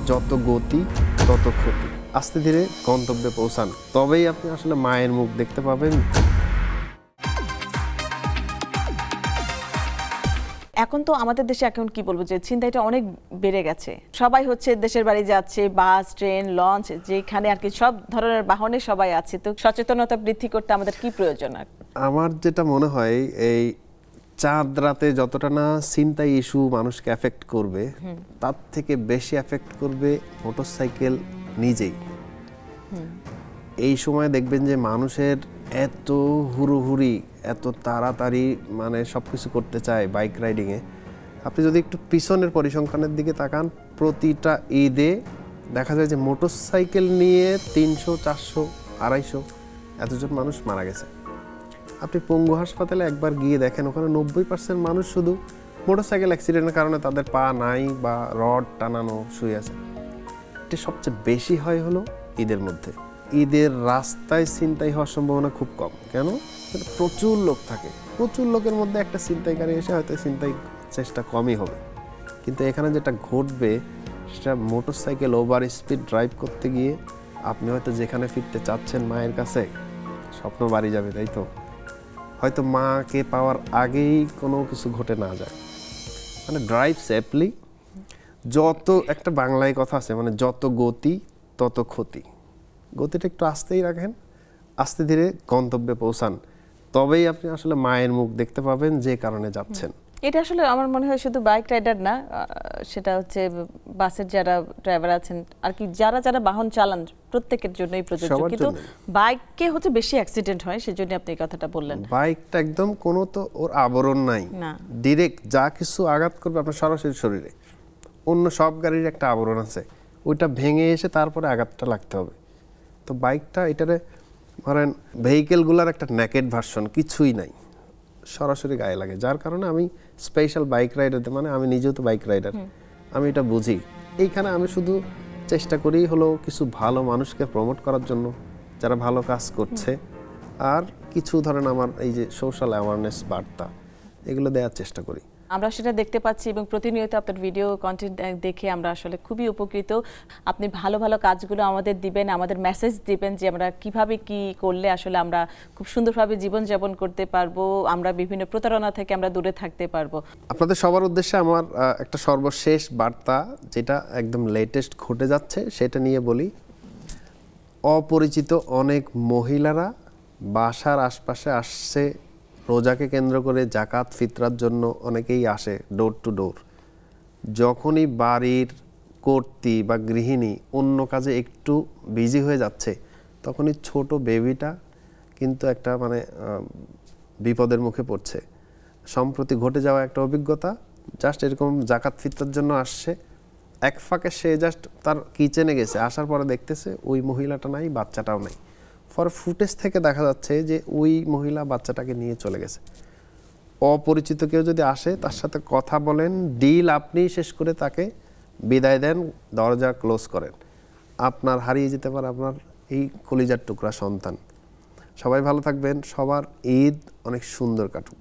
যত গতি তত ক্ষতি। আস্তে ধীরে গন্তব্যে পৌঁছান, তবেই আপনি আসলে মায়ের মুখ দেখতে পাবেন। এখন তো আমাদের দেশে এখন কি বলবো যে ছিনতাইটা অনেক বেড়ে গেছে। সবাই হচ্ছে দেশের বাড়ি যাচ্ছে, বাস, ট্রেন, লঞ্চ, যেখানে আর কি সব ধরনের বাহনে সবাই আছে। তো সচেতনতা বৃদ্ধি করতে আমাদের কি প্রয়োজন? আমার যেটা মনে হয়, এই চাঁদ রাতে যতটা না ছিনতাই ইস্যু মানুষকে এফেক্ট করবে, তার থেকে বেশি এফেক্ট করবে মোটরসাইকেল নিজেই। এই সময় দেখবেন যে মানুষের এত হুড়োহুড়ি, এত তাড়াতাড়ি মানে সব কিছু করতে চায় বাইক রাইডিংয়ে। আপনি যদি একটু পিছনের পরিসংখ্যানের দিকে তাকান, প্রতিটা ঈদে দেখা যায় যে মোটরসাইকেল নিয়ে 300, 400, 250 এতজন মানুষ মারা গেছে। আপনি পঙ্গু হাসপাতালে একবার গিয়ে দেখেন, ওখানে 90% মানুষ শুধু মোটরসাইকেল অ্যাক্সিডেন্টের কারণে তাদের পা নাই বা রড টানানো শুয়ে আছে। এটি সবচেয়ে বেশি হয় হলো ঈদের মধ্যে। ঈদের রাস্তায় ছিনতাই হওয়ার সম্ভাবনা খুব কম। কেন? প্রচুর লোক থাকে, প্রচুর লোকের মধ্যে একটা ছিনতাইকারী এসে হয়তো ছিনতাই চেষ্টা কমই হবে। কিন্তু এখানে যেটা ঘটবে সেটা মোটরসাইকেল ওভার স্পিড ড্রাইভ করতে গিয়ে আপনি হয়তো যেখানে ফিরতে চাচ্ছেন মায়ের কাছে, স্বপ্ন বাড়ি যাবে, তাই তো? হয়তো মাকে পাওয়ার আগেই কোনো কিছু ঘটে না যায়। মানে ড্রাইভ সেফলি। যত একটা বাংলায় কথা আছে, মানে যত গতি তত ক্ষতি। গতিটা একটু আস্তেই রাখেন, আস্তে ধীরে গন্তব্যে পৌঁছান, তবেই আপনি আসলে মায়ের মুখ দেখতে পাবেন যে কারণে যাচ্ছেন। এটা আসলে আমার মনে হয় শুধু বাইক রাইডার না, সেটা হচ্ছে বাসের যারা ড্রাইভার আছেন আর কি, যারা যারা বাহন চালান প্রত্যেকের জন্যই প্রযোজ্য। কিন্তু বাইকে হচ্ছে বেশি অ্যাক্সিডেন্ট হয়, সেজন্য আপনি এই কথাটা বললেন। বাইকটা একদম কোনো তো ওর আবরণ নাই, ডিরেক্ট যা কিছু আঘাত করবে আপনার সরাসরি শরীরে। অন্য সব গাড়ির একটা আবরণ আছে, ওইটা ভেঙে এসে তারপরে আঘাতটা লাগতে হবে। তো বাইকটা এটারে ধরেন ভেহিকেলগুলোর একটা নেকেড ভার্সন, কিছুই নাই, সরাসরি গায়ে লাগে। যার কারণে আমি স্পেশাল বাইক রাইডার, মানে আমি নিজেও তো বাইক রাইডার, আমি এটা বুঝি। এইখানে আমি শুধু চেষ্টা করি হলো কিছু ভালো মানুষকে প্রমোট করার জন্য যারা ভালো কাজ করছে, আর কিছু ধরেন আমার এই যে সোশ্যাল অ্যাওয়ারনেস বার্তা, এগুলো দেওয়ার চেষ্টা করি। আমরা সেটা দেখতে পাচ্ছি এবং প্রতিনিয়ত আপনার ভিডিও কন্টেন্ট দেখে আমরা আসলে খুবই উপকৃত। আপনি ভালো ভালো কাজগুলো আমাদের দিবেন, আমাদের মেসেজ দিবেন যে আমরা কিভাবে কি করলে আসলে আমরা খুব সুন্দরভাবে জীবনযাপন করতে পারবো, আমরা বিভিন্ন প্রতারণা থেকে আমরা দূরে থাকতে পারবো। আপনাদের সবার উদ্দেশ্যে আমার একটা সর্বশেষ বার্তা, যেটা একদম লেটেস্ট ঘটে যাচ্ছে সেটা নিয়ে বলি। অপরিচিত অনেক মহিলারা বাসার আশপাশে আসছে, রোজাকে কেন্দ্র করে জাকাত ফিতরার জন্য অনেকেই আসে ডোর টু ডোর। যখনই বাড়ির কর্ত্রী বা গৃহিণী অন্য কাজে একটু বিজি হয়ে যাচ্ছে, তখনই ছোট বেবিটা কিন্তু একটা মানে বিপদের মুখে পড়ছে। সম্প্রতি ঘটে যাওয়া একটা অভিজ্ঞতা, জাস্ট এরকম জাকাত ফিতরার জন্য আসছে, এক ফাঁকে সে জাস্ট তার কিচেনে গেছে, আসার পরে দেখতেছে ওই মহিলাটা নাই, বাচ্চাটাও নাই। ফর ফুটেজ থেকে দেখা যাচ্ছে যে ওই মহিলা বাচ্চাটাকে নিয়ে চলে গেছে। অপরিচিত কেউ যদি আসে তার সাথে কথা বলেন, ডিল আপনি শেষ করে তাকে বিদায় দেন, দরজা ক্লোজ করেন। আপনার হারিয়ে যেতে পারে আপনার এই কলিজার টুকরা সন্তান। সবাই ভালো থাকবেন, সবার ঈদ অনেক সুন্দর কাটুক।